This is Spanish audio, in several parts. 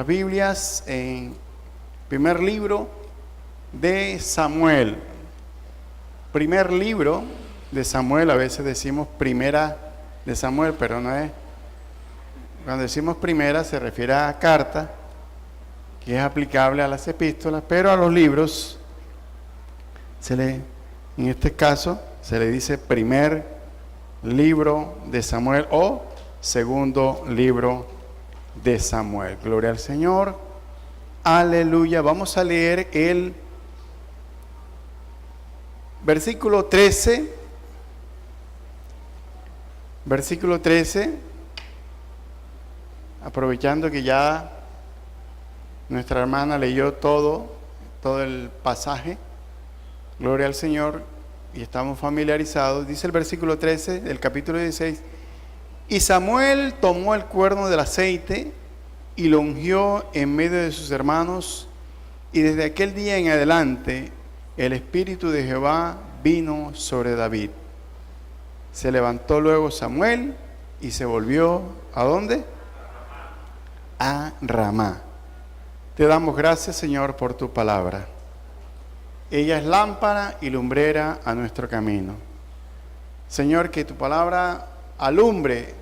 nuestras Biblias en primer libro de Samuel. Primer libro de Samuel, a veces decimos primera de Samuel, pero no es. Cuando decimos primera se refiere a carta, que es aplicable a las epístolas, pero a los libros en este caso se le dice primer libro de Samuel o segundo libro de Samuel. Gloria al Señor. Aleluya. Vamos a leer el versículo 13. Versículo 13. Aprovechando que ya nuestra hermana leyó todo el pasaje. Gloria al Señor. Y estamos familiarizados. Dice el versículo 13 del capítulo 16. Y Samuel tomó el cuerno del aceite y lo ungió en medio de sus hermanos. Y desde aquel día en adelante el Espíritu de Jehová vino sobre David. Se levantó luego Samuel y se volvió, ¿a dónde? A Ramá. Te damos gracias, Señor, por tu palabra. Ella es lámpara y lumbrera a nuestro camino. Señor, que tu palabra alumbre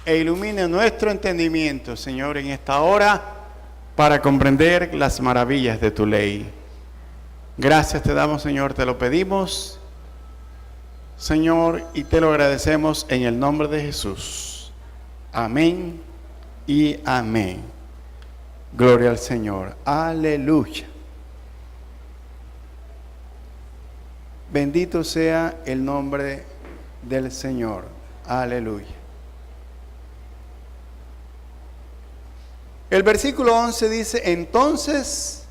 e ilumine nuestro entendimiento, Señor, en esta hora para comprender las maravillas de tu ley. Gracias te damos, Señor, te lo pedimos, Señor, y te lo agradecemos en el nombre de Jesús. Amén y amén. Gloria al Señor. Aleluya. Bendito sea el nombre del Señor. Aleluya. El versículo 11 dice, entonces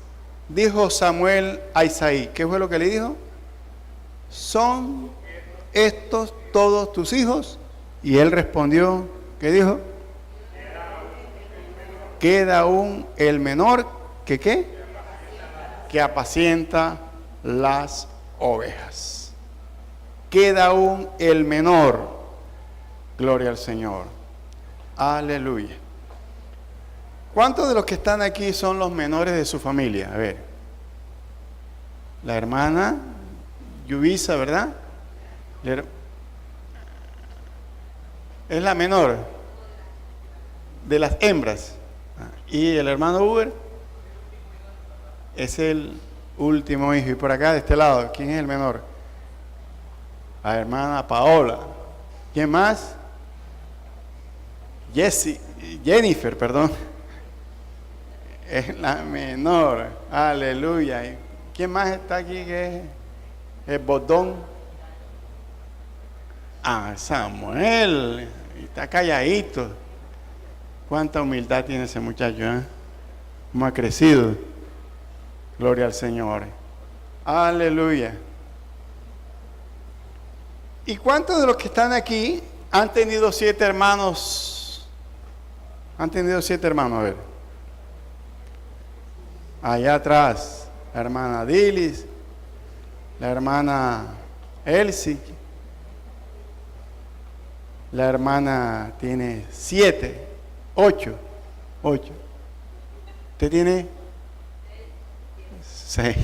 dijo Samuel a Isaí. ¿Qué fue lo que le dijo? ¿Son estos todos tus hijos? Y él respondió, ¿qué dijo? Queda aún el menor, ¿que qué? Que apacienta las ovejas. Queda aún el menor. Gloria al Señor. Aleluya. ¿Cuántos de los que están aquí son los menores de su familia? A ver. La hermana Yubisa, ¿verdad? Es la menor de las hembras. Y el hermano Uber es el último hijo. Y por acá, de este lado, ¿quién es el menor? La hermana Paola. ¿Quién más? Jennifer, perdón. Es la menor. Aleluya. ¿Y quién más está aquí que es el botón? Ah, Samuel. Está calladito. Cuánta humildad tiene ese muchacho, ¿eh? Cómo ha crecido. Gloria al Señor. Aleluya. ¿Y cuántos de los que están aquí han tenido 7 hermanos? ¿Han tenido 7 hermanos? A ver. Allá atrás, la hermana Dilis, la hermana Elsie, la hermana tiene 7, 8. ¿Usted tiene? 6.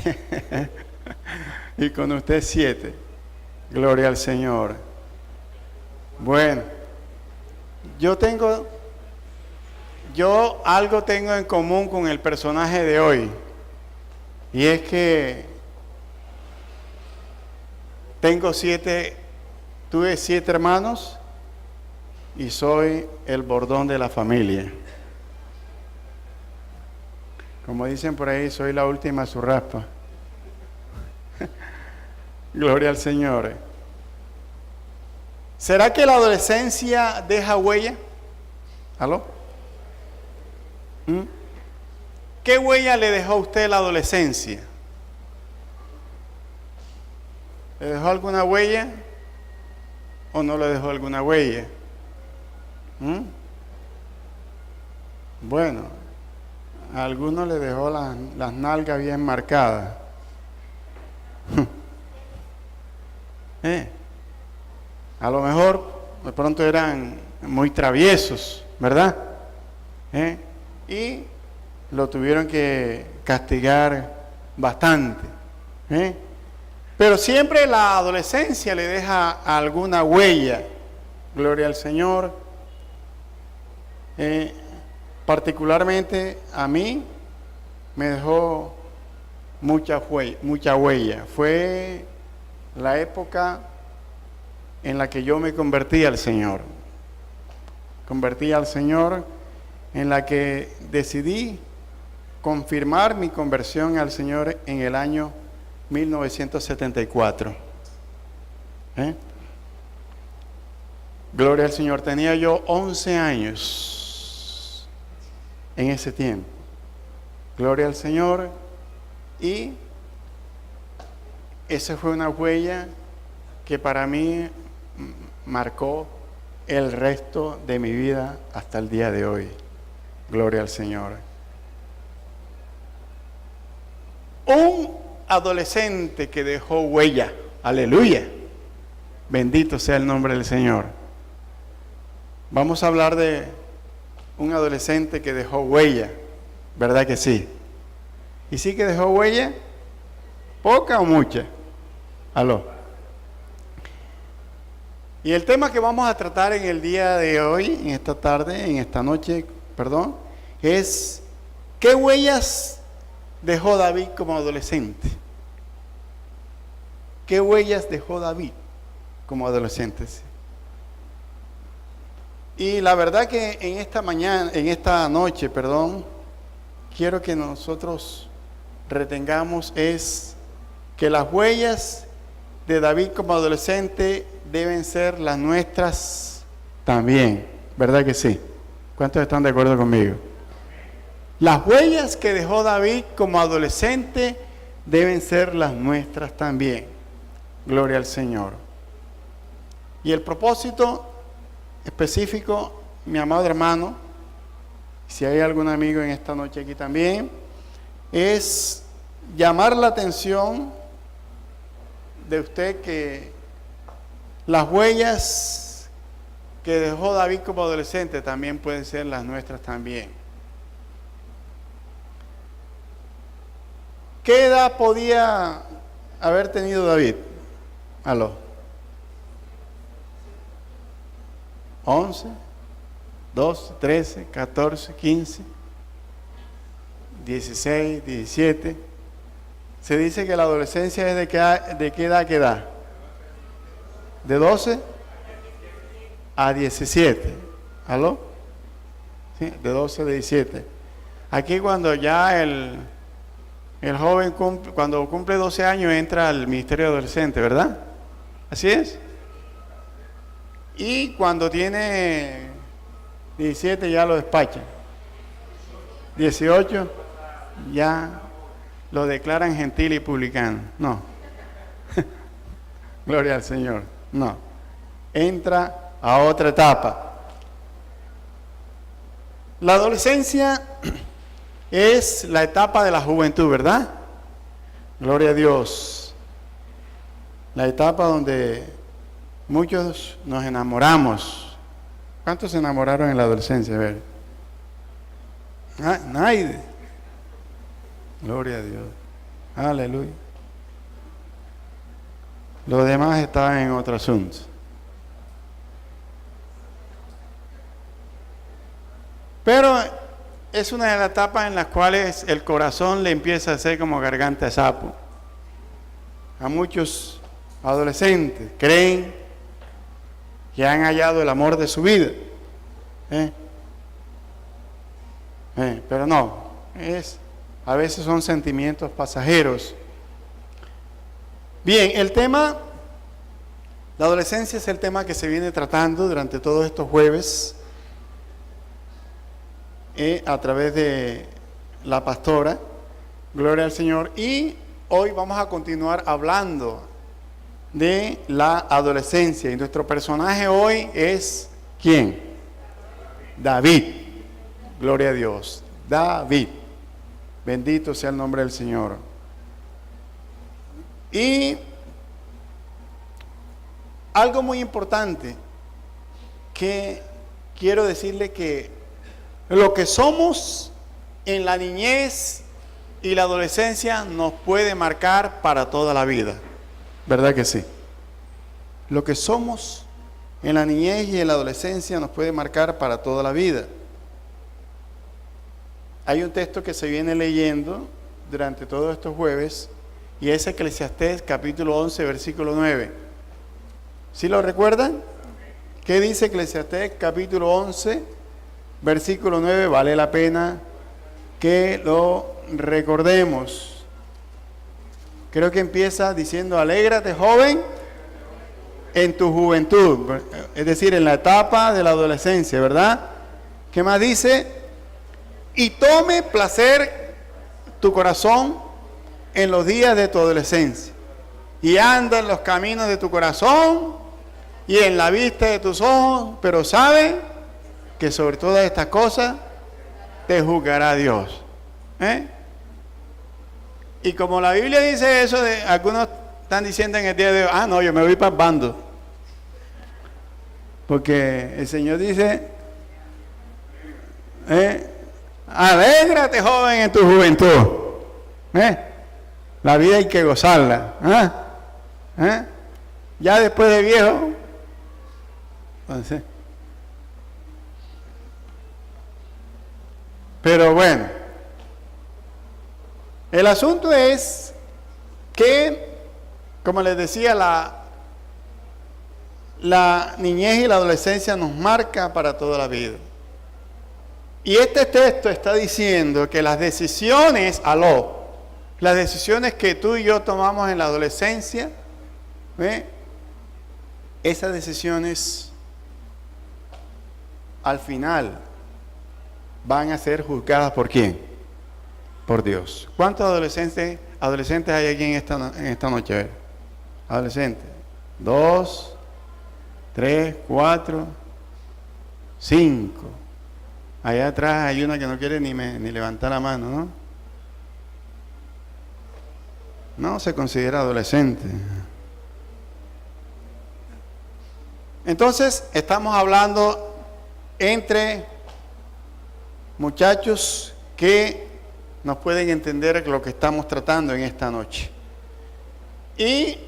Y con usted 7. Gloria al Señor. Bueno, yo algo tengo en común con el personaje de hoy, y es que tuve 7 hermanos y soy el bordón de la familia. Como dicen por ahí, soy la última zurraspa. Gloria al Señor. ¿Será que la adolescencia deja huella? ¿Aló? ¿Qué huella le dejó a usted la adolescencia? ¿Le dejó alguna huella o no le dejó alguna huella? Bueno, a algunos le dejó las nalgas bien marcadas. A lo mejor de pronto eran muy traviesos, ¿verdad? Y lo tuvieron que castigar bastante. Pero siempre la adolescencia le deja alguna huella. Gloria al Señor. Particularmente a mí me dejó mucha huella. Fue la época en la que yo me convertí al Señor. Convertí al Señor, en la que decidí confirmar mi conversión al Señor en el año 1974. Gloria al Señor. Tenía yo 11 años en ese tiempo. Gloria al Señor. Y esa fue una huella que para mí marcó el resto de mi vida hasta el día de hoy. Gloria al Señor. Un adolescente que dejó huella. Aleluya. Bendito sea el nombre del Señor. Vamos a hablar de un adolescente que dejó huella. ¿Verdad que sí? ¿Y sí que dejó huella? ¿Poca o mucha? Aló. Y el tema que vamos a tratar en el día de hoy, en esta tarde, en esta noche, perdón, es ¿qué huellas dejó David como adolescente? ¿Qué huellas dejó David como adolescente? Y la verdad que en esta noche, quiero que nosotros retengamos es que las huellas de David como adolescente deben ser las nuestras también, ¿verdad que sí? ¿Cuántos están de acuerdo conmigo? Las huellas que dejó David como adolescente deben ser las nuestras también. Gloria al Señor. Y el propósito específico, mi amado hermano, si hay algún amigo en esta noche aquí también, es llamar la atención de usted que las huellas que dejó David como adolescente también pueden ser las nuestras también. ¿Qué edad podía haber tenido David? Aló. 11, 12, 13, 14, 15, 16, 17. Se dice que la adolescencia es de qué edad a qué edad. De 12 a 17. ¿Aló? Sí, de 12 a 17. Aquí cuando ya el joven cuando cumple 12 años entra al ministerio de adolescente, ¿verdad? ¿Así es? Y cuando tiene 17 ya lo despachan. 18 ya lo declaran gentil y publicano. No. Gloria al Señor. No. Entra a otra etapa. La adolescencia es la etapa de la juventud, ¿verdad? Gloria a Dios. La etapa donde muchos nos enamoramos. ¿Cuántos se enamoraron en la adolescencia? A ver. Nadie. Gloria a Dios. Aleluya. Los demás estaban en otro asunto. Pero es una de las etapas en las cuales el corazón le empieza a hacer como garganta de sapo. A muchos adolescentes creen que han hallado el amor de su vida. Pero no, a veces son sentimientos pasajeros. Bien, el tema, la adolescencia es el tema que se viene tratando durante todos estos jueves a través de la pastora, gloria al Señor, y hoy vamos a continuar hablando de la adolescencia. Y nuestro personaje hoy es ¿quién? David. Gloria a Dios. David. Bendito sea el nombre del Señor. Y algo muy importante que quiero decirle que lo que somos en la niñez y la adolescencia nos puede marcar para toda la vida. ¿Verdad que sí? Lo que somos en la niñez y en la adolescencia nos puede marcar para toda la vida. Hay un texto que se viene leyendo durante todos estos jueves y es Eclesiastés capítulo 11, versículo 9. ¿Sí lo recuerdan? ¿Qué dice Eclesiastés capítulo 11, versículo 9? Vale la pena que lo recordemos. Creo que empieza diciendo: alégrate, joven, en tu juventud, es decir, en la etapa de la adolescencia, ¿verdad? ¿Qué más dice? Y tome placer tu corazón en los días de tu adolescencia, y anda en los caminos de tu corazón y en la vista de tus ojos, pero sabe que sobre todas estas cosas te juzgará Dios. Y como la Biblia dice eso, algunos están diciendo en el día de hoy: no, yo me voy para el bando. Porque el Señor dice: alégrate, joven, en tu juventud. La vida hay que gozarla. Ya después de viejo, entonces. Pero bueno, el asunto es que, como les decía, la niñez y la adolescencia nos marca para toda la vida. Y este texto está diciendo que las decisiones, las decisiones que tú y yo tomamos en la adolescencia, esas decisiones al final van a ser juzgadas ¿por quién? Por Dios. ¿Cuántos adolescentes hay aquí en esta noche? A ver. Adolescentes. 2, 3, 4, 5. Allá atrás hay una que no quiere ni levantar la mano, ¿no? No se considera adolescente. Entonces, estamos hablando entre muchachos que nos pueden entender lo que estamos tratando en esta noche. Y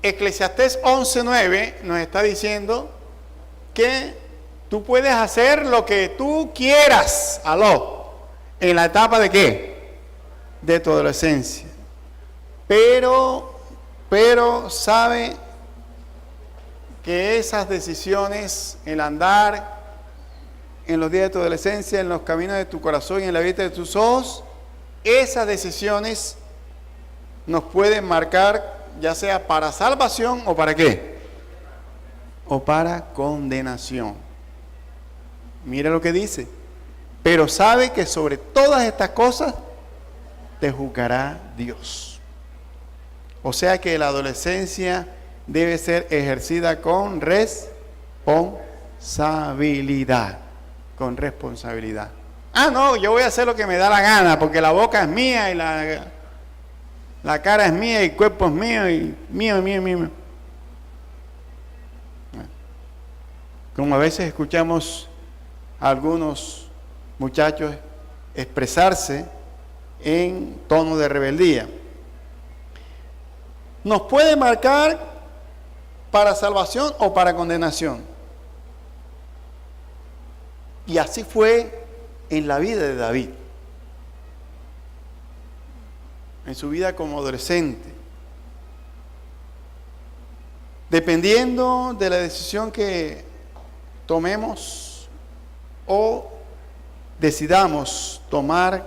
Eclesiastés 11:9 nos está diciendo que tú puedes hacer lo que tú quieras, en la etapa de ¿qué? De tu adolescencia. Pero sabe que esas decisiones, el andar en los días de tu adolescencia, en los caminos de tu corazón y en la vista de tus ojos, esas decisiones nos pueden marcar, ya sea para salvación o para ¿qué? O para condenación. Mira lo que dice: pero sabe que sobre todas estas cosas te juzgará Dios. O sea que la adolescencia debe ser ejercida con responsabilidad. Con responsabilidad. No, yo voy a hacer lo que me da la gana, porque la boca es mía y la cara es mía y el cuerpo es mío y mío. Como a veces escuchamos a algunos muchachos expresarse en tono de rebeldía. Nos puede marcar para salvación o para condenación. Y así fue en la vida de David, en su vida como adolescente. Dependiendo de la decisión que tomemos o decidamos tomar,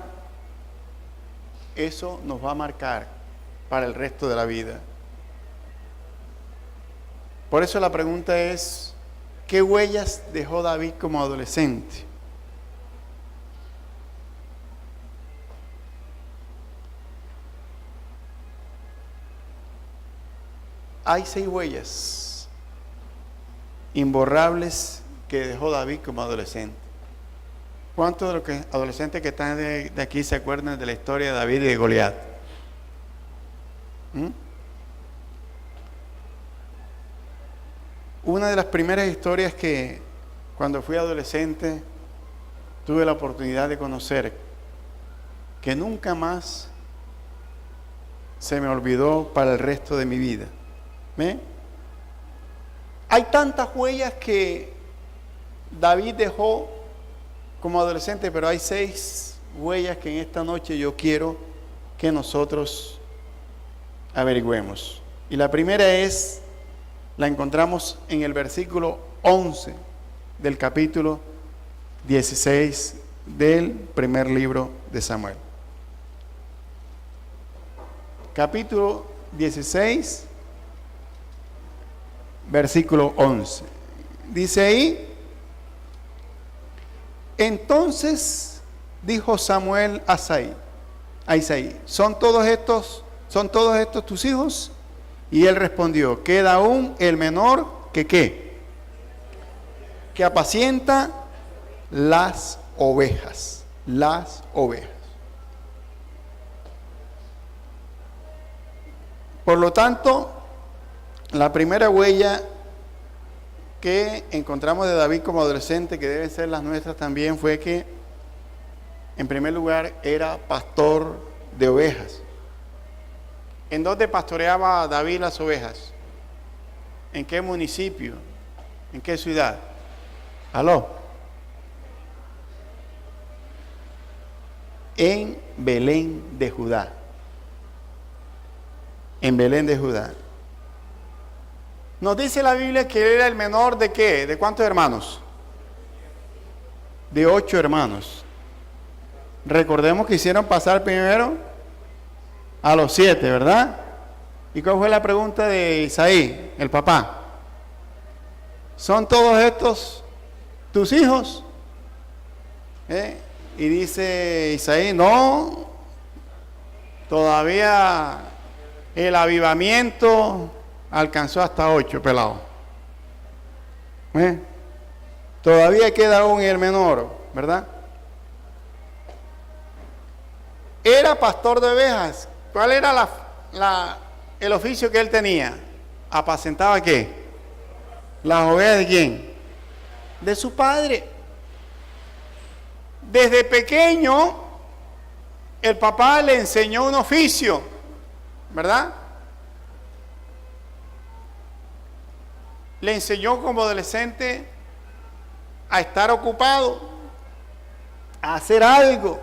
eso nos va a marcar para el resto de la vida. Por eso la pregunta es: ¿qué huellas dejó David como adolescente? Hay 6 huellas imborrables que dejó David como adolescente. ¿Cuántos de los adolescentes que están de aquí se acuerdan de la historia de David y de Goliat? Una de las primeras historias que cuando fui adolescente tuve la oportunidad de conocer que nunca más se me olvidó para el resto de mi vida. ¿Ve? Hay tantas huellas que David dejó como adolescente, pero hay 6 huellas que en esta noche yo quiero que nosotros averigüemos. Y la primera la encontramos en el versículo 11 del capítulo 16 del primer libro de Samuel. Capítulo 16, versículo 11. Dice ahí: entonces dijo Samuel a Isaí, ¿son todos estos tus hijos? Y él respondió, queda aún el menor que ¿qué? Que apacienta las ovejas. Por lo tanto, la primera huella que encontramos de David como adolescente, que deben ser las nuestras también, fue que, en primer lugar, era pastor de ovejas. ¿En dónde pastoreaba David las ovejas? ¿En qué municipio? ¿En qué ciudad? ¿Aló? En Belén de Judá. En Belén de Judá. Nos dice la Biblia que él era el menor de ¿qué? ¿De cuántos hermanos? De 8 hermanos. Recordemos que hicieron pasar primero a los 7, ¿verdad? ¿Y cuál fue la pregunta de Isaí, el papá? ¿Son todos estos tus hijos? Y dice Isaí, no, todavía el avivamiento alcanzó hasta 8 pelados. Todavía queda aún el menor, ¿verdad? Era pastor de ovejas. ¿Cuál era el oficio que él tenía? ¿Apacentaba qué? ¿Las ovejas de quién? De su padre. Desde pequeño, el papá le enseñó un oficio, ¿verdad? Le enseñó como adolescente a estar ocupado, a hacer algo.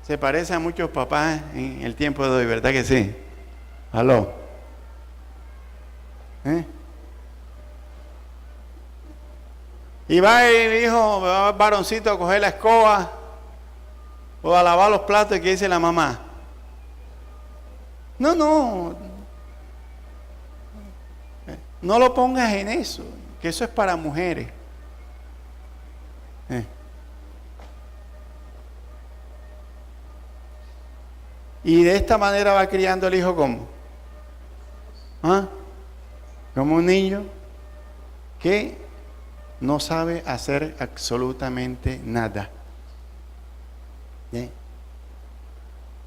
Se parece a muchos papás en el tiempo de hoy, ¿verdad que sí? ¿Aló? Y va el hijo, va el varoncito a coger la escoba o a lavar los platos, y ¿qué dice la mamá? No lo pongas en eso, que eso es para mujeres. Y de esta manera va criando el hijo como un niño que no sabe hacer absolutamente nada.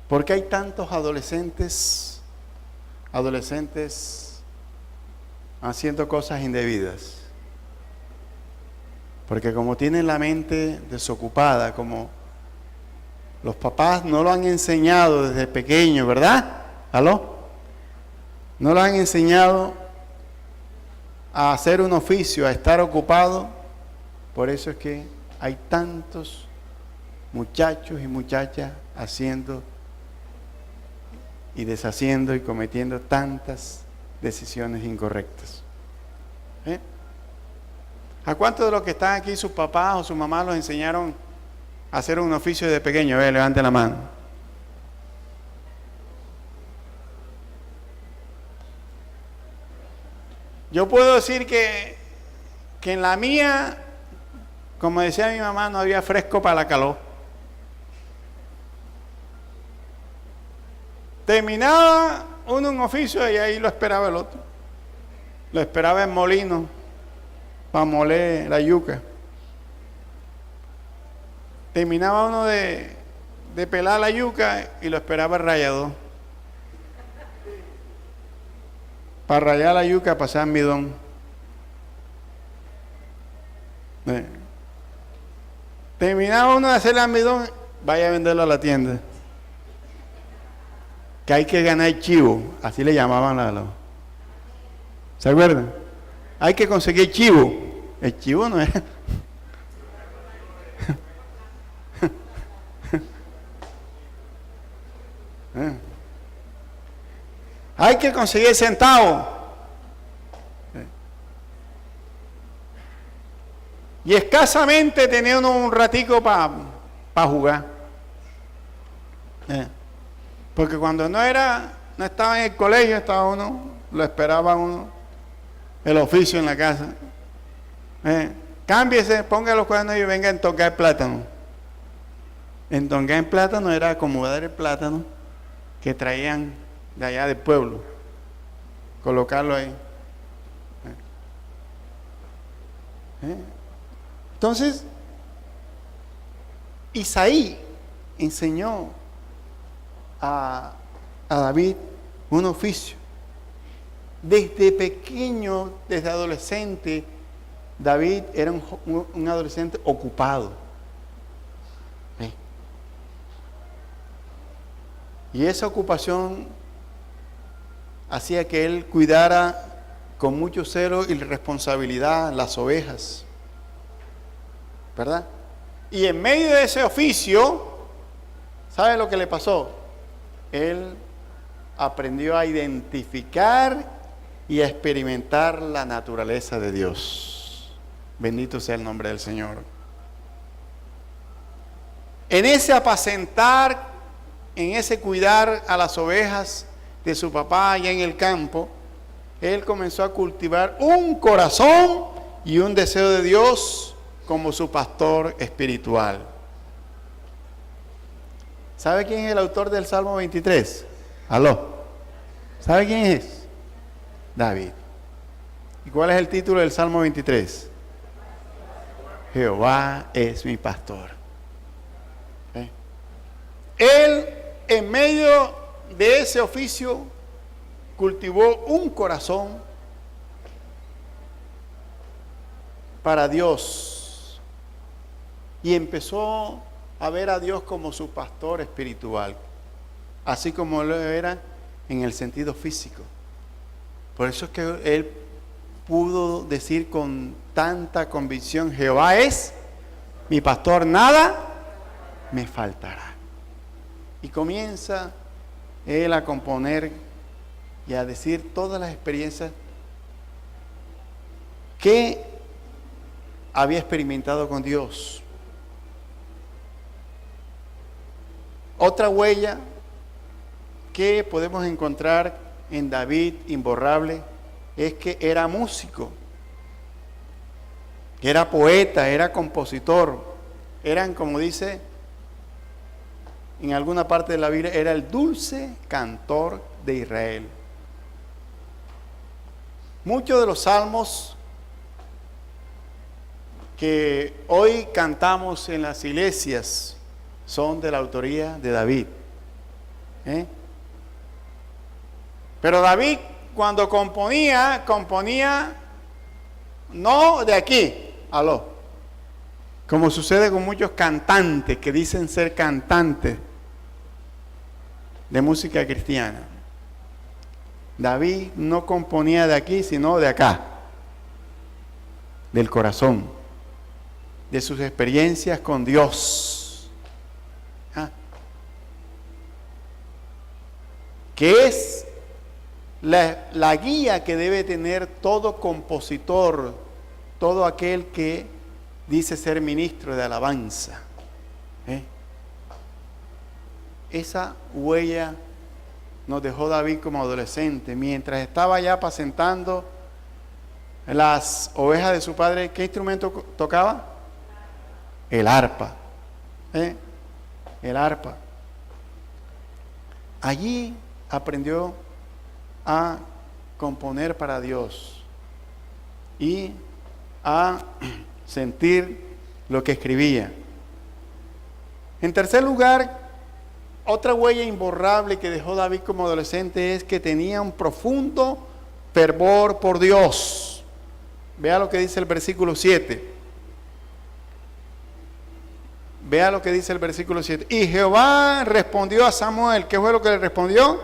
¿Por qué hay tantos adolescentes haciendo cosas indebidas? Porque como tienen la mente desocupada, como los papás no lo han enseñado desde pequeño, ¿verdad? ¿Aló? No lo han enseñado a hacer un oficio, a estar ocupado. Por eso es que hay tantos muchachos y muchachas haciendo y deshaciendo y cometiendo tantas decisiones incorrectas. ¿A cuántos de los que están aquí sus papás o sus mamás los enseñaron a hacer un oficio de pequeño? Levanten la mano. Yo puedo decir que en la mía, como decía mi mamá, no había fresco para la calor. Terminaba uno un oficio y ahí lo esperaba el otro. Lo esperaba en molino para moler la yuca. Terminaba uno de pelar la yuca y lo esperaba el rallador. Para rallar la yuca, pasar almidón. Terminaba uno de hacer el almidón vaya a venderlo a la tienda. Que hay que ganar chivo, así le llamaban a los... ¿Se acuerdan? Hay que conseguir chivo. El chivo no es... Hay que conseguir centavos. Y escasamente tenía uno un ratico para jugar. Porque cuando no estaba en el colegio, estaba uno, lo esperaba uno, el oficio en la casa. Cámbiese, ponga los cuadernos y venga a entongar plátano. Entongar en plátano era acomodar el plátano que traían de allá del pueblo, colocarlo ahí. Entonces, Isaí enseñó a David un oficio. Desde pequeño, desde adolescente, David era un adolescente ocupado. Y esa ocupación hacía que él cuidara con mucho celo y responsabilidad las ovejas, ¿verdad? Y en medio de ese oficio, ¿sabe lo que le pasó? Él aprendió a identificar y a experimentar la naturaleza de Dios. Bendito sea el nombre del Señor. En ese apacentar, en ese cuidar a las ovejas de su papá allá en el campo, él comenzó a cultivar un corazón y un deseo de Dios como su pastor espiritual. ¿Sabe quién es el autor del Salmo 23? ¿Aló? ¿Sabe quién es? David. ¿Y cuál es el título del Salmo 23? Jehová es mi pastor. Él, en medio de ese oficio, cultivó un corazón para Dios y empezó a ver a Dios como su pastor espiritual, así como lo era en el sentido físico. Por eso es que él pudo decir con tanta convicción: Jehová es mi pastor, nada me faltará. Y comienza él a componer y a decir todas las experiencias que había experimentado con Dios. Otra huella que podemos encontrar en David, imborrable, es que era músico, era poeta, era compositor, eran, como dice en alguna parte de la Biblia, era el dulce cantor de Israel. Muchos de los salmos que hoy cantamos en las iglesias son de la autoría de David. Pero David, cuando componía no de aquí, como sucede con muchos cantantes que dicen ser cantantes de música cristiana. David no componía de aquí, sino de acá, del corazón, de sus experiencias con Dios, que es la guía que debe tener todo compositor, todo aquel que dice ser ministro de alabanza. Esa huella nos dejó David como adolescente, mientras estaba ya apacentando las ovejas de su padre. ¿Qué instrumento tocaba? El arpa. El arpa. Allí aprendió a componer para Dios y a sentir lo que escribía. En tercer lugar, otra huella imborrable que dejó David como adolescente es que tenía un profundo fervor por Dios. Vea lo que dice el versículo 7. Vea lo que dice el versículo 7. Y Jehová respondió a Samuel. ¿Qué fue lo que le respondió?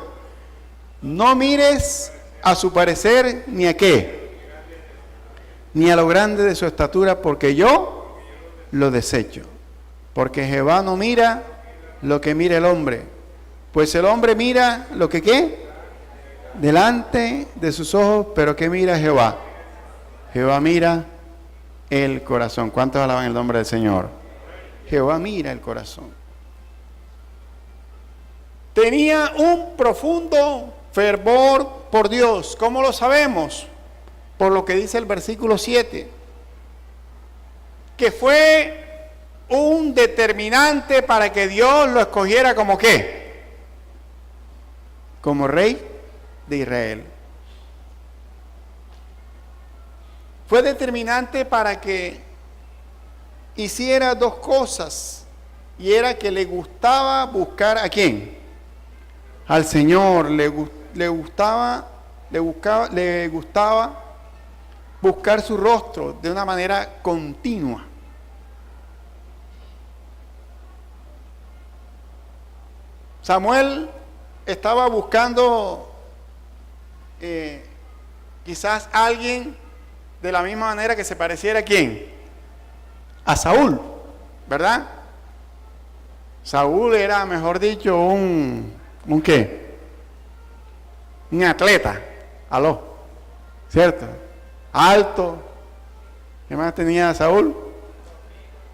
No mires a su parecer ni a qué, ni a lo grande de su estatura, porque yo lo desecho. Porque Jehová no mira lo que mira el hombre, pues el hombre mira lo que ¿qué? Delante de sus ojos, pero ¿qué mira Jehová? Jehová mira el corazón. ¿Cuántos alaban el nombre del Señor? Jehová mira el corazón. Tenía un profundo fervor por Dios. ¿Cómo lo sabemos? Por lo que dice el versículo 7. Que fue un determinante para que Dios lo escogiera como ¿qué? Como rey de Israel. Fue determinante para que hiciera dos cosas, y era que le gustaba buscar ¿a quién? Al Señor. Le gustaba buscar su rostro de una manera continua. Samuel estaba buscando quizás alguien de la misma manera que se pareciera ¿a quién? A Saúl, ¿verdad? Saúl era, mejor dicho, ¿un qué? Un atleta, aló, ¿cierto? Alto. ¿Qué más tenía Saúl?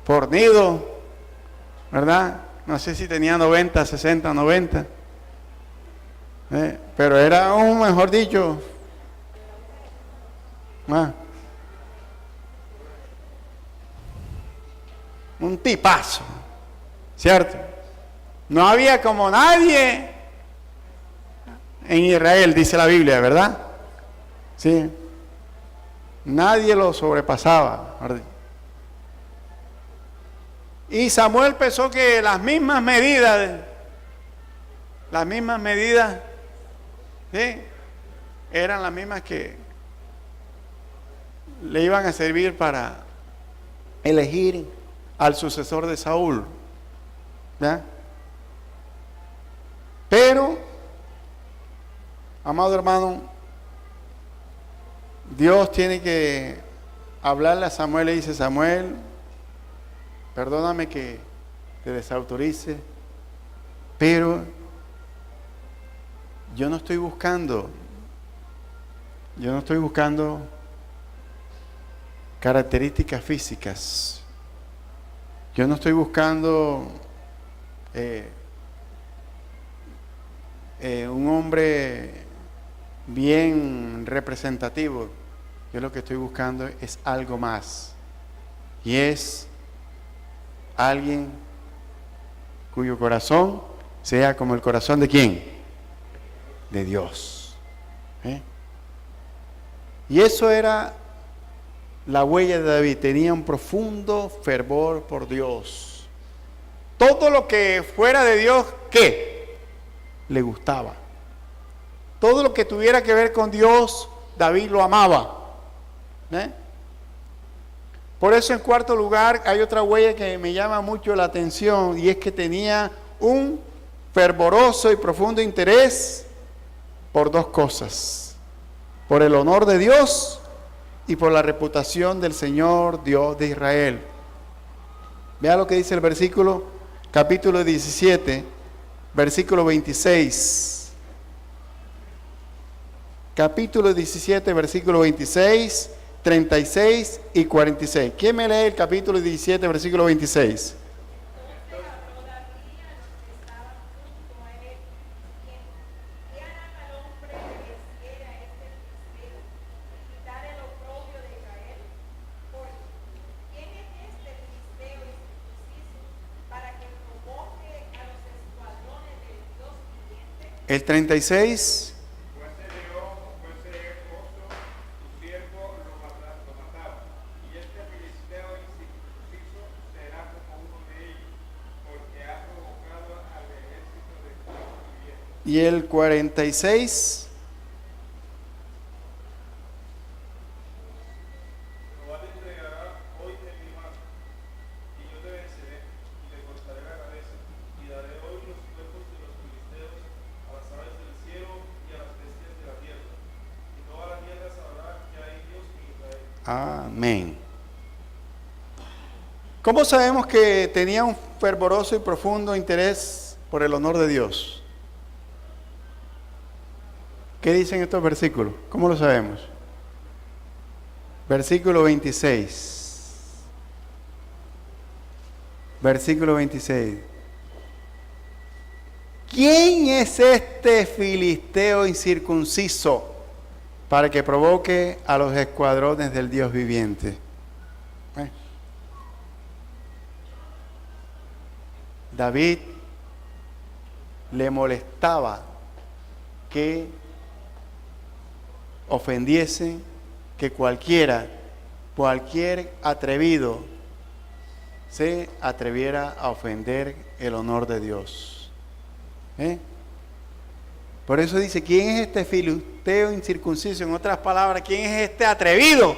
Fornido, ¿verdad? No sé si tenía 90, 60, 90. Pero era un, mejor dicho, un tipazo, ¿cierto? No había como nadie en Israel, dice la Biblia, ¿verdad? Sí. Nadie lo sobrepasaba. Y Samuel pensó que las mismas medidas, ¿sí? Eran las mismas que le iban a servir para elegir al sucesor de Saúl, ¿verdad? Pero, amado hermano, Dios tiene que hablarle a Samuel y dice: Samuel, perdóname que te desautorice, pero yo no estoy buscando características físicas. Yo no estoy buscando un hombre bien representativo. Yo lo que estoy buscando es algo más. Y es alguien cuyo corazón sea como el corazón de ¿quién? De Dios. Y eso era la huella de David. Tenía un profundo fervor por Dios. Todo lo que fuera de Dios, ¿qué? Le gustaba. Todo lo que tuviera que ver con Dios, David lo amaba. Por eso, en cuarto lugar, hay otra huella que me llama mucho la atención, y es que tenía un fervoroso y profundo interés por dos cosas: por el honor de Dios y por la reputación del Señor Dios de Israel. Vea lo que dice el versículo, capítulo 17, versículo 26. Capítulo 17, versículo 26, 36 y 46. ¿Quién me lee el capítulo 17, versículo 26? El 36. Y el 46. Amén. ¿Cómo sabemos que tenía un fervoroso y profundo interés por el honor de Dios? ¿Qué dicen estos versículos? ¿Cómo lo sabemos? Versículo 26. Versículo 26. ¿Quién es este filisteo incircunciso para que provoque a los escuadrones del Dios viviente? David le molestaba que ofendiese, que cualquier atrevido se atreviera a ofender el honor de Dios. Por eso dice, ¿quién es este filisteo incircunciso? En otras palabras, ¿quién es este atrevido?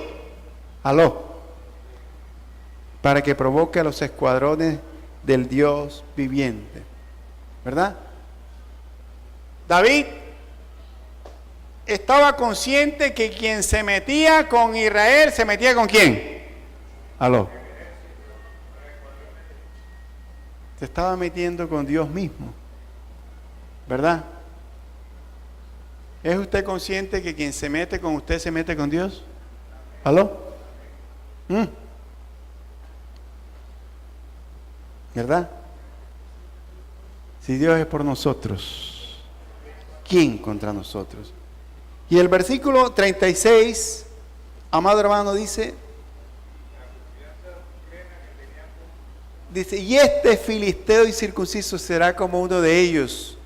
Para que provoque a los escuadrones del Dios viviente. ¿Verdad? David estaba consciente que quien se metía con Israel, ¿se metía con quién? Se estaba metiendo con Dios mismo. ¿Verdad? ¿Es usted consciente que quien se mete con usted se mete con Dios? ¿Verdad? Si Dios es por nosotros, ¿quién contra nosotros? Y el versículo 36, amado hermano, dice, y este filisteo incircunciso será como uno de ellos.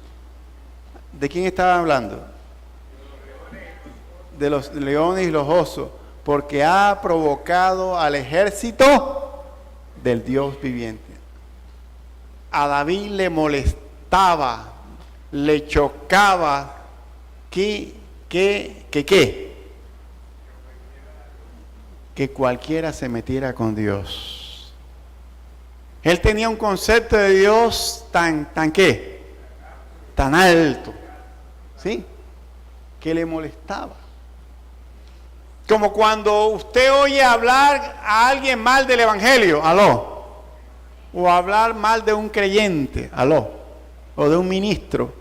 ¿De quién estaba hablando? De los leones y los osos, porque ha provocado al ejército del Dios viviente. A David le molestaba, le chocaba que cualquiera se metiera con Dios. Él tenía un concepto de Dios tan alto, ¿sí? Que le molestaba. Como cuando usted oye hablar a alguien mal del evangelio, o hablar mal de un creyente, o de un ministro.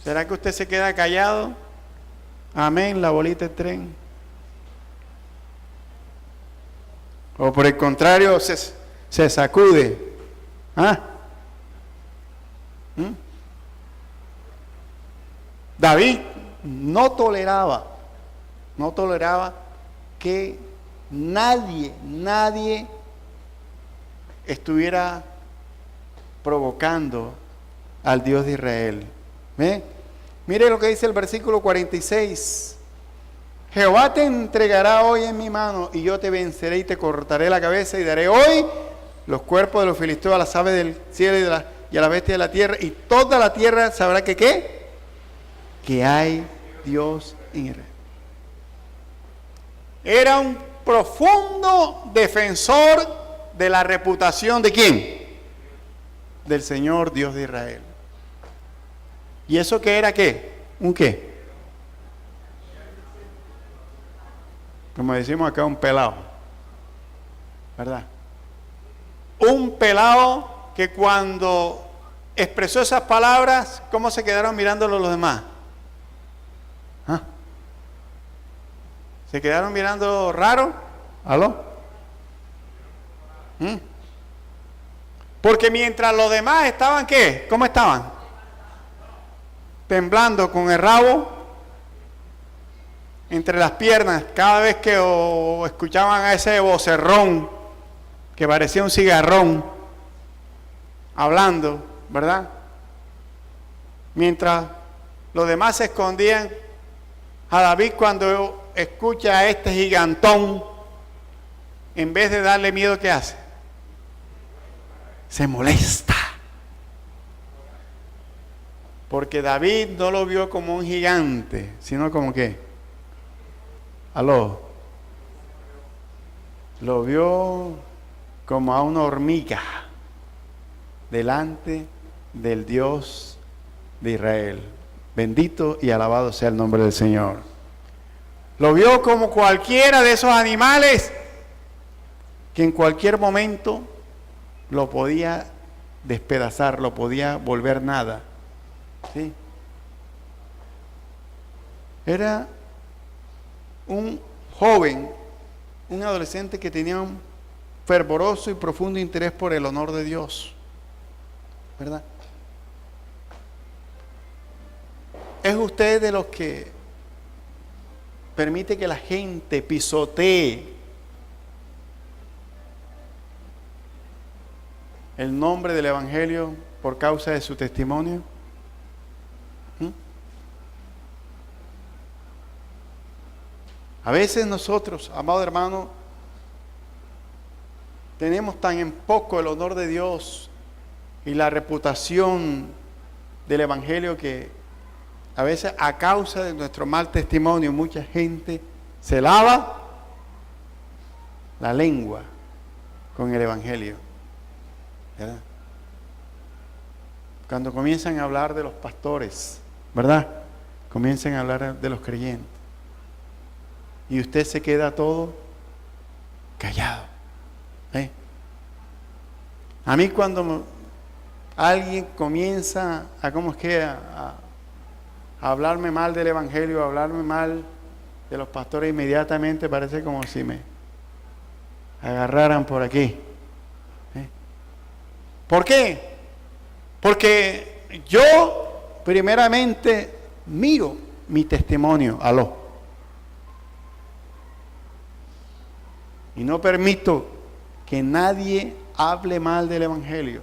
¿Será que usted se queda callado? Amén, la bolita de tren. O por el contrario, se sacude. David no toleraba que nadie estuviera provocando al Dios de Israel. Mire lo que dice el versículo 46. Jehová te entregará hoy en mi mano, y yo te venceré y te cortaré la cabeza, y daré hoy los cuerpos de los filisteos a las aves del cielo y a las bestias de la tierra, y toda la tierra sabrá que ¿qué? Que hay Dios en Israel. Era un profundo defensor de la reputación ¿de quién? Del Señor Dios de Israel. ¿Y eso qué era qué? ¿Un qué? Como decimos acá, un pelado. ¿Verdad? Un pelado que cuando expresó esas palabras, ¿cómo se quedaron mirándolo los demás? ¿Se quedaron mirando raro? Porque mientras los demás estaban, ¿qué? ¿Cómo estaban? Temblando con el rabo entre las piernas, cada vez que escuchaban a ese vocerrón que parecía un cigarrón hablando, ¿verdad? Mientras los demás se escondían, a David cuando escucha a este gigantón, en vez de darle miedo, ¿qué hace? Se molesta. Porque David no lo vio como un gigante, sino como ¿qué? Lo vio como a una hormiga delante del Dios de Israel. Bendito y alabado sea el nombre del Señor. Lo vio como cualquiera de esos animales que en cualquier momento lo podía despedazar, lo podía volver nada. ¿Sí? Era un joven, un adolescente que tenía un fervoroso y profundo interés por el honor de Dios, ¿verdad? ¿Es usted de los que permite que la gente pisotee el nombre del Evangelio por causa de su testimonio? A veces nosotros, amado hermano, tenemos tan en poco el honor de Dios y la reputación del Evangelio que a veces a causa de nuestro mal testimonio mucha gente se lava la lengua con el Evangelio, ¿verdad? Cuando comienzan a hablar de los pastores, ¿verdad? Comienzan a hablar de los creyentes. Y usted se queda todo callado. ¿Eh? A mí cuando alguien comienza a hablarme mal del Evangelio, a hablarme mal de los pastores, inmediatamente parece como si me agarraran por aquí. ¿Eh? ¿Por qué? Porque yo primeramente miro mi testimonio, aló. Y no permito que nadie hable mal del Evangelio.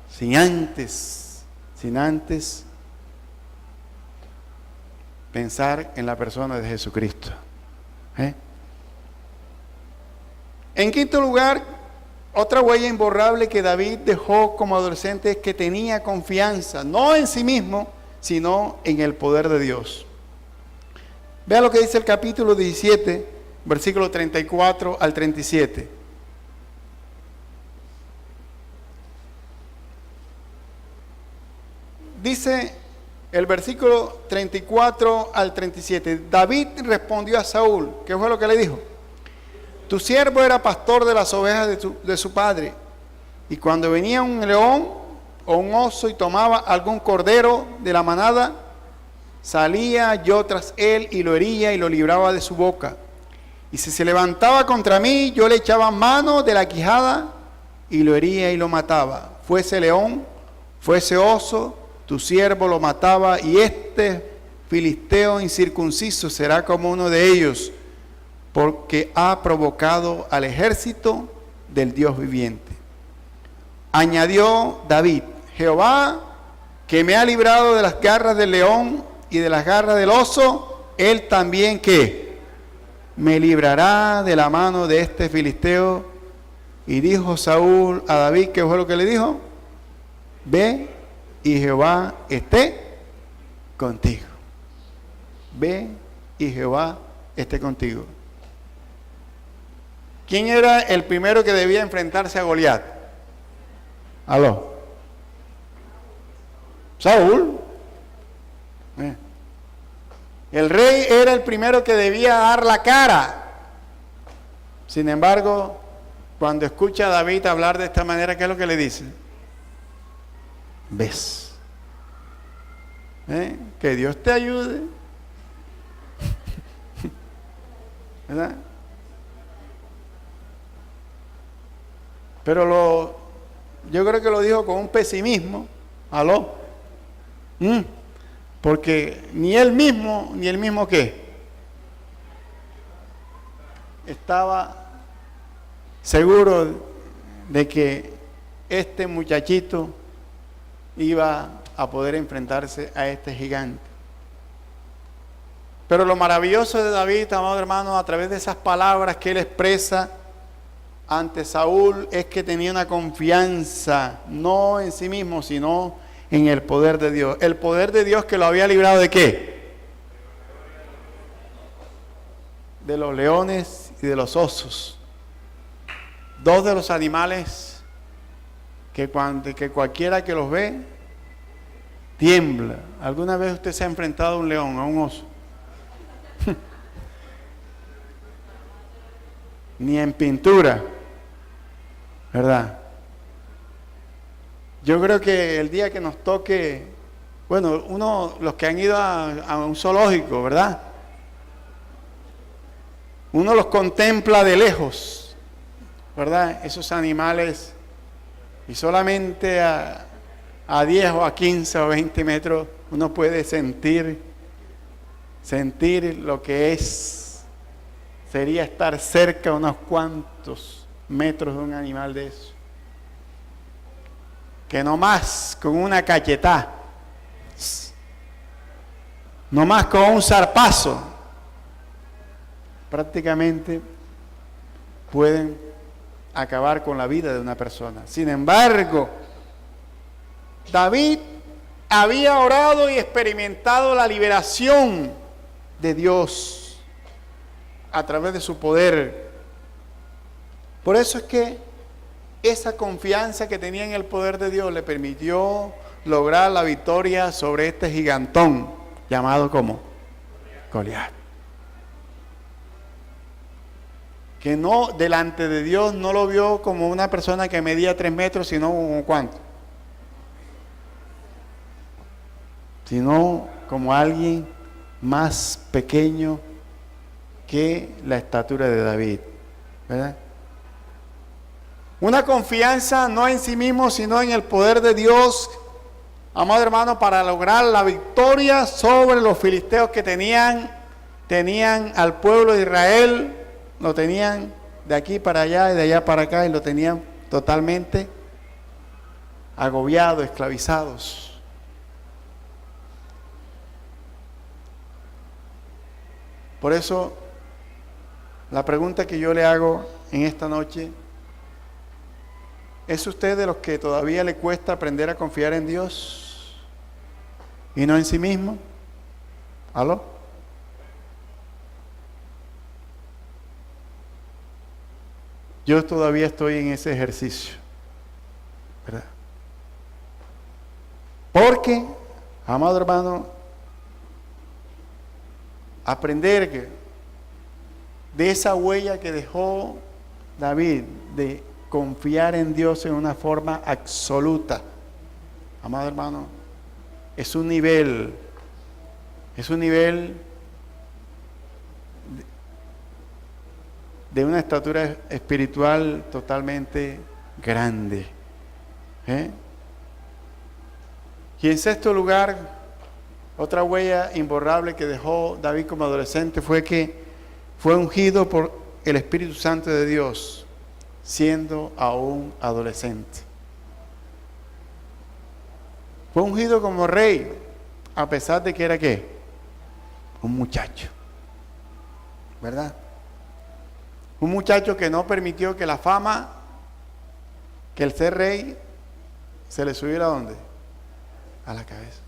Sin antes pensar en la persona de Jesucristo. En quinto lugar, otra huella imborrable que David dejó como adolescente es que tenía confianza, no en sí mismo, sino en el poder de Dios. Vea lo que dice el capítulo 17, versículo 34 al 37. Dice el versículo 34 al 37. David respondió a Saúl. ¿Qué fue lo que le dijo? Tu siervo era pastor de las ovejas de su padre. Y cuando venía un león o un oso y tomaba algún cordero de la manada, salía yo tras él y lo hería y lo libraba de su boca. Y si se levantaba contra mí, yo le echaba mano de la quijada y lo hería y lo mataba. Fuese león, fuese oso, tu siervo lo mataba, y este filisteo incircunciso será como uno de ellos, porque ha provocado al ejército del Dios viviente. Añadió David: Jehová, que me ha librado de las garras del león y de las garras del oso, él también que me librará de la mano de este filisteo. Y dijo Saúl a David, ¿qué fue lo que le dijo? Ve y Jehová esté contigo. Ve y Jehová esté contigo. ¿Quién era el primero que debía enfrentarse a Goliat? Aló. Saúl. El rey era el primero que debía dar la cara. Sin embargo, cuando escucha a David hablar de esta manera, ¿qué es lo que le dice? ¿Ves? Que Dios te ayude. ¿Verdad? Pero yo creo que lo dijo con un pesimismo. ¿Aló? Porque ni él mismo ¿qué? Estaba seguro de que este muchachito iba a poder enfrentarse a este gigante. Pero lo maravilloso de David, amado hermano, a través de esas palabras que él expresa ante Saúl, es que tenía una confianza, no en sí mismo, sino en el poder de Dios. El poder de Dios que lo había librado ¿de qué? De los leones y de los osos. Dos de los animales que cualquiera que los ve tiembla. ¿Alguna vez usted se ha enfrentado a un león, a un oso? Ni en pintura, ¿verdad? Yo creo que el día que nos toque, bueno, los que han ido a un zoológico, ¿verdad? Uno los contempla de lejos, ¿verdad? Esos animales, y solamente a 10 o a 15 o 20 metros uno puede sentir lo que sería estar cerca unos cuantos metros de un animal de eso. Que no más con una cachetada, no más con un zarpazo, prácticamente pueden acabar con la vida de una persona. Sin embargo, David había orado y experimentado la liberación de Dios a través de su poder. Por eso es que esa confianza que tenía en el poder de Dios le permitió lograr la victoria sobre este gigantón llamado como Goliat. Que no, delante de Dios no lo vio como una persona que medía 3 metros, sino como ¿cuánto? Sino como alguien más pequeño que la estatura de David, ¿verdad? Una confianza no en sí mismo, sino en el poder de Dios, amado hermano, para lograr la victoria sobre los filisteos que tenían al pueblo de Israel, lo tenían de aquí para allá y de allá para acá, y lo tenían totalmente agobiados, esclavizados. Por eso, la pregunta que yo le hago en esta noche: ¿es usted de los que todavía le cuesta aprender a confiar en Dios y no en sí mismo? ¿Aló? Yo todavía estoy en ese ejercicio, ¿verdad? Porque, amado hermano, aprender de esa huella que dejó David, de confiar en Dios en una forma absoluta, amado hermano, es un nivel de una estatura espiritual totalmente grande. Y en sexto lugar, otra huella imborrable que dejó David como adolescente fue que fue ungido por el Espíritu Santo de Dios, siendo aún adolescente. Fue ungido como rey, a pesar de que era ¿qué? Un muchacho, ¿verdad? Un muchacho que no permitió que la fama, que el ser rey, se le subiera ¿a dónde? A la cabeza.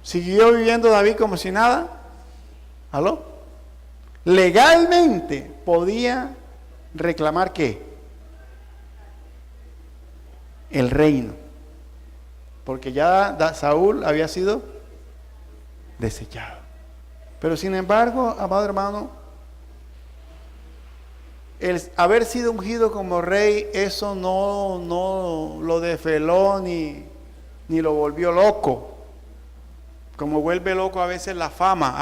Siguió viviendo David como si nada. ¿Aló? Legalmente podía reclamar ¿qué? El reino. Porque ya Saúl había sido desechado. Pero sin embargo, amado hermano, el haber sido ungido como rey, eso no lo desveló ni lo volvió loco. Como vuelve loco a veces la fama,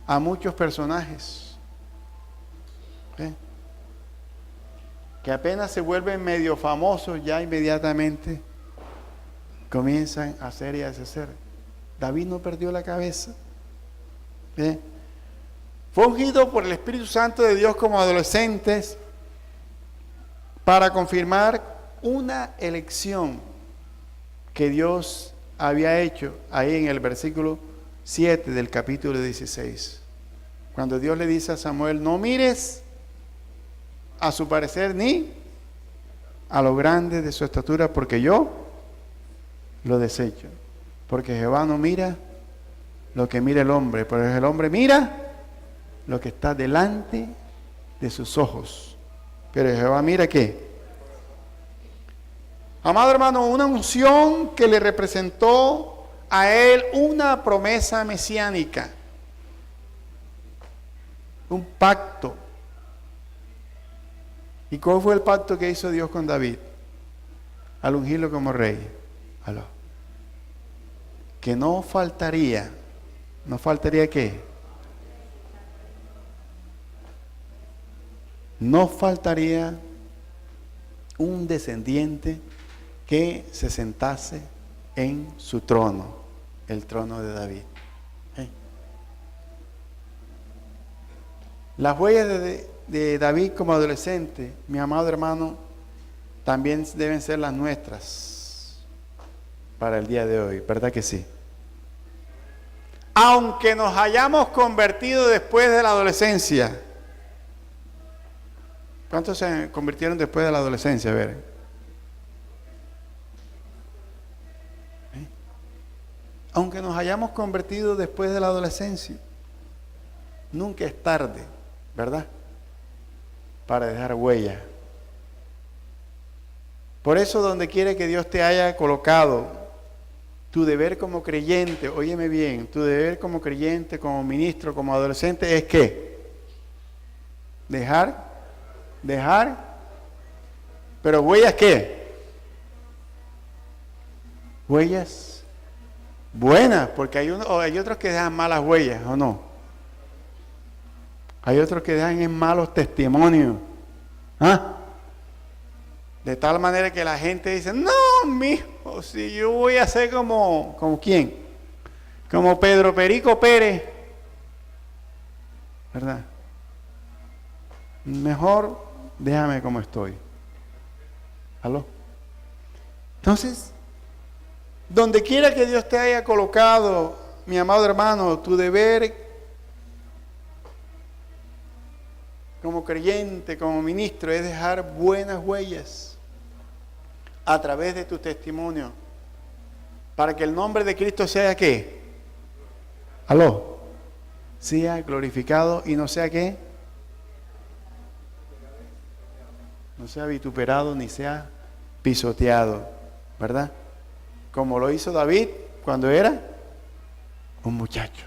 a muchos personajes. Que apenas se vuelven medio famosos, ya inmediatamente comienzan a hacer y a deshacer. David no perdió la cabeza. Fue ungido por el Espíritu Santo de Dios como adolescentes para confirmar una elección que Dios había hecho ahí en el versículo 7 del capítulo 16. Cuando Dios le dice a Samuel: no mires a su parecer ni a lo grande de su estatura, porque yo lo desecho. Porque Jehová no mira lo que mira el hombre, pero el hombre mira lo que está delante de sus ojos. Pero Jehová mira ¿qué? Amado hermano, una unción que le representó a él una promesa mesiánica, un pacto. ¿Y cuál fue el pacto que hizo Dios con David? Al ungirlo como rey. Aló. Que no faltaría ¿qué? No faltaría un descendiente que se sentase en su trono, el trono de David. Las huellas de David como adolescente, mi amado hermano, también deben ser las nuestras para el día de hoy, ¿verdad que sí? Aunque nos hayamos convertido después de la adolescencia. ¿Cuántos se convirtieron después de la adolescencia? A ver. Aunque nos hayamos convertido después de la adolescencia, nunca es tarde, ¿verdad? Para dejar huella. Por eso, donde quiera que Dios te haya colocado, tu deber como creyente, óyeme bien, tu deber como creyente, como ministro, como adolescente, es ¿qué? Dejar, pero huellas ¿qué? Huellas buenas, porque hay otros que dejan malas huellas, ¿o no? Hay otros que dejan en malos testimonios. ¿Ah? De tal manera que la gente dice, no, mijo, si yo voy a ser ¿como quién? Como Pedro Perico Pérez, ¿verdad? Mejor déjame como estoy. ¿Aló? Entonces, donde quiera que Dios te haya colocado, mi amado hermano, tu deber como creyente, como ministro, es dejar buenas huellas a través de tu testimonio, para que el nombre de Cristo sea ¿qué? ¿Aló? Sea glorificado y no sea ¿qué? No sea vituperado ni sea pisoteado, ¿verdad? Como lo hizo David cuando era un muchacho.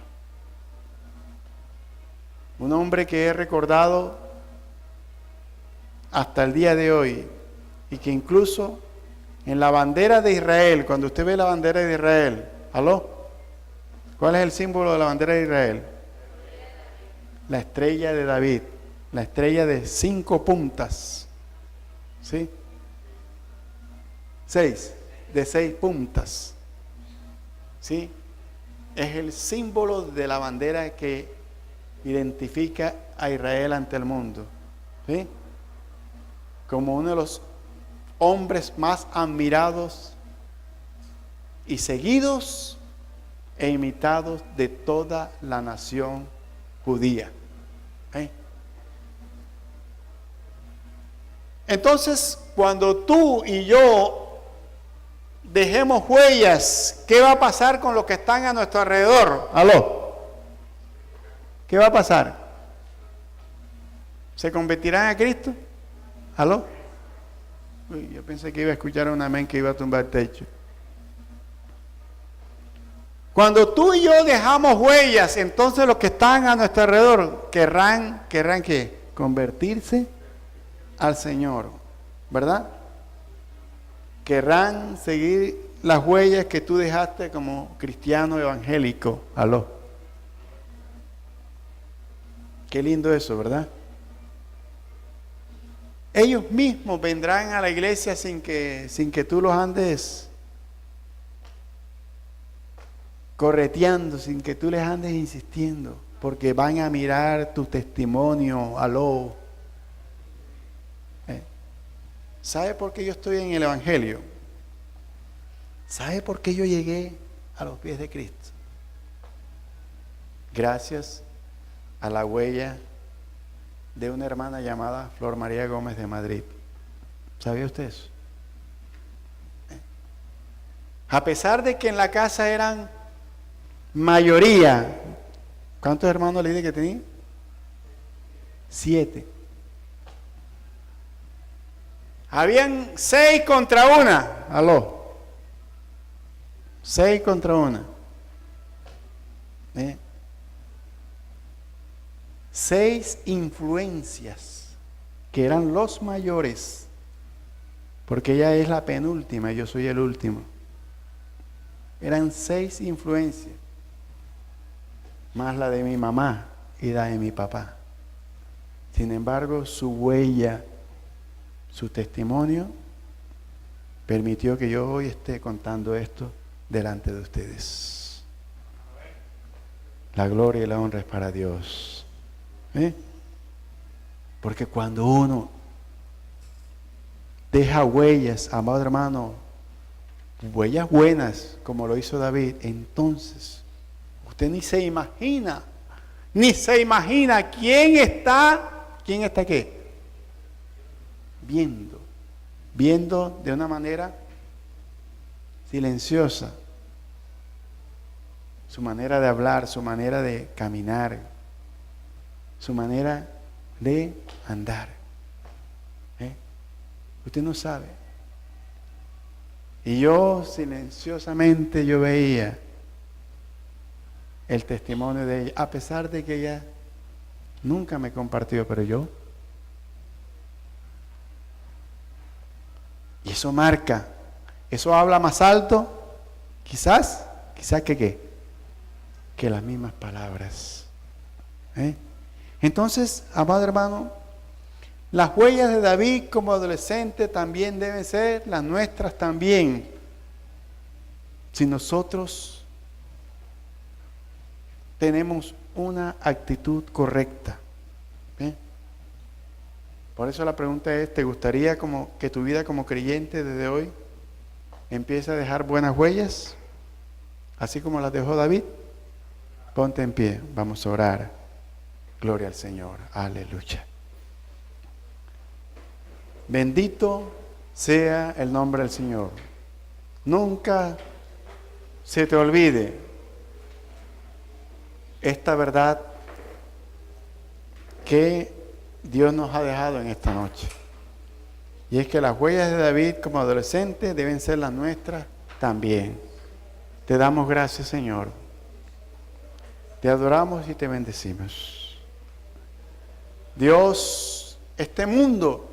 Un hombre que es recordado hasta el día de hoy y que incluso en la bandera de Israel, cuando usted ve la bandera de Israel, ¿aló? ¿Cuál es el símbolo de la bandera de Israel? La estrella de David, la estrella de 5 puntas, ¿sí? 6, de 6 puntas, ¿sí? Es el símbolo de la bandera que identifica a Israel ante el mundo, ¿sí? Como uno de los hombres más admirados y seguidos e imitados de toda la nación judía. Entonces, cuando tú y yo dejemos huellas, ¿qué va a pasar con los que están a nuestro alrededor? ¿Aló? ¿Qué va a pasar? ¿Se convertirán a Cristo? ¿Aló? Uy, yo pensé que iba a escuchar un amén que iba a tumbar el techo. Cuando tú y yo dejamos huellas, entonces los que están a nuestro alrededor querrán ¿qué? Convertirse al Señor, ¿verdad? Querrán seguir las huellas que tú dejaste como cristiano evangélico. ¿Aló? Qué lindo eso, ¿verdad? Ellos mismos vendrán a la iglesia sin que tú los andes correteando, sin que tú les andes insistiendo, porque van a mirar tu testimonio. ¿Aló? ¿Sabe por qué yo estoy en el Evangelio? ¿Sabe por qué yo llegué a los pies de Cristo? Gracias a la huella de una hermana llamada Flor María Gómez de Madrid. ¿Sabía usted eso? A pesar de que en la casa eran mayoría, ¿cuántos hermanos le dije que tenía? 7. Habían 6 contra 1. Aló. 6 contra 1. 6 influencias que eran los mayores, porque ella es la penúltima y yo soy el último. Eran 6 influencias, más la de mi mamá y la de mi papá. Sin embargo, su huella, su testimonio, permitió que yo hoy esté contando esto delante de ustedes. La gloria y la honra es para Dios. Porque cuando uno deja huellas, amado hermano, huellas buenas, como lo hizo David, entonces usted ni se imagina quién está qué, viendo de una manera silenciosa su manera de hablar, su manera de caminar, su manera de andar. Usted no sabe. Y yo silenciosamente yo veía el testimonio de ella, a pesar de que ella nunca me compartió, pero yo. Y eso marca, eso habla más alto, quizás que las mismas palabras. Entonces, amado hermano, las huellas de David como adolescente también deben ser las nuestras también. Si nosotros tenemos una actitud correcta. Por eso la pregunta es, ¿te gustaría que tu vida como creyente desde hoy empiece a dejar buenas huellas? Así como las dejó David. Ponte en pie, vamos a orar. Gloria al Señor, aleluya. Bendito sea el nombre del Señor. Nunca se te olvide esta verdad que Dios nos ha dejado en esta noche. Y es que las huellas de David como adolescente deben ser las nuestras también. Te damos gracias, Señor. Te adoramos y te bendecimos. Dios, este mundo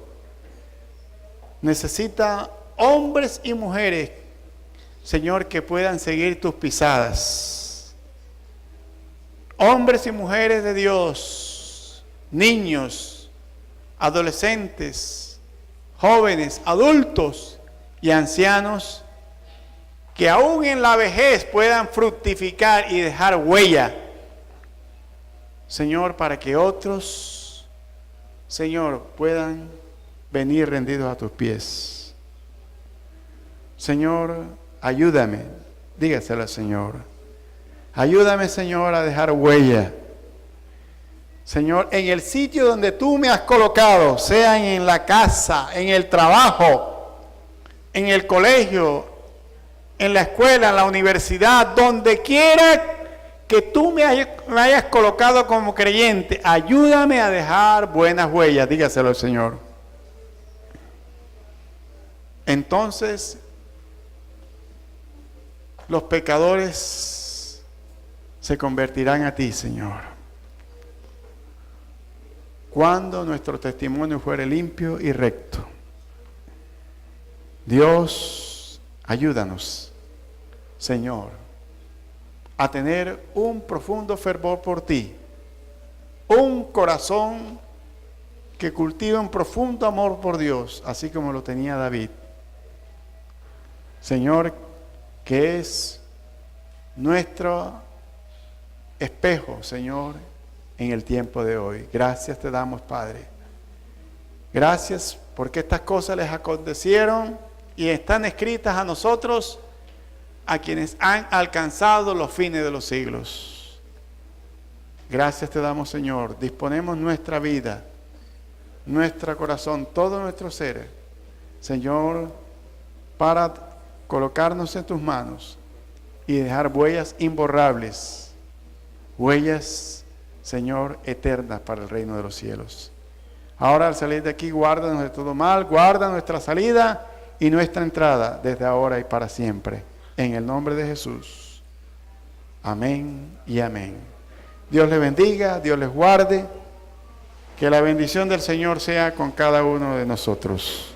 necesita hombres y mujeres, Señor, que puedan seguir tus pisadas. Hombres y mujeres de Dios, niños, adolescentes, jóvenes, adultos y ancianos, que aún en la vejez puedan fructificar y dejar huella, Señor, para que otros, Señor, puedan venir rendidos a tus pies. Señor, ayúdame, dígaselo al Señor. Ayúdame, Señor, a dejar huella. Señor, en el sitio donde tú me has colocado, sea en la casa, en el trabajo, en el colegio, en la escuela, en la universidad, donde quiera que tú me hayas colocado como creyente, ayúdame a dejar buenas huellas, dígaselo al Señor. Entonces, los pecadores se convertirán a ti, Señor, cuando nuestro testimonio fuere limpio y recto. Dios, ayúdanos, Señor, a tener un profundo fervor por ti, un corazón que cultiva un profundo amor por Dios, así como lo tenía David. Señor, que es nuestro espejo, Señor, en el tiempo de hoy. Gracias te damos, Padre. Gracias porque estas cosas les acontecieron y están escritas a nosotros, a quienes han alcanzado los fines de los siglos. Gracias te damos, Señor. Disponemos nuestra vida, nuestro corazón, todo nuestro ser, Señor, para colocarnos en tus manos y dejar huellas imborrables, huellas, Señor, eternas para el reino de los cielos. Ahora al salir de aquí, guárdanos de todo mal, guarda nuestra salida y nuestra entrada desde ahora y para siempre. En el nombre de Jesús. Amén y amén. Dios les bendiga, Dios les guarde. Que la bendición del Señor sea con cada uno de nosotros.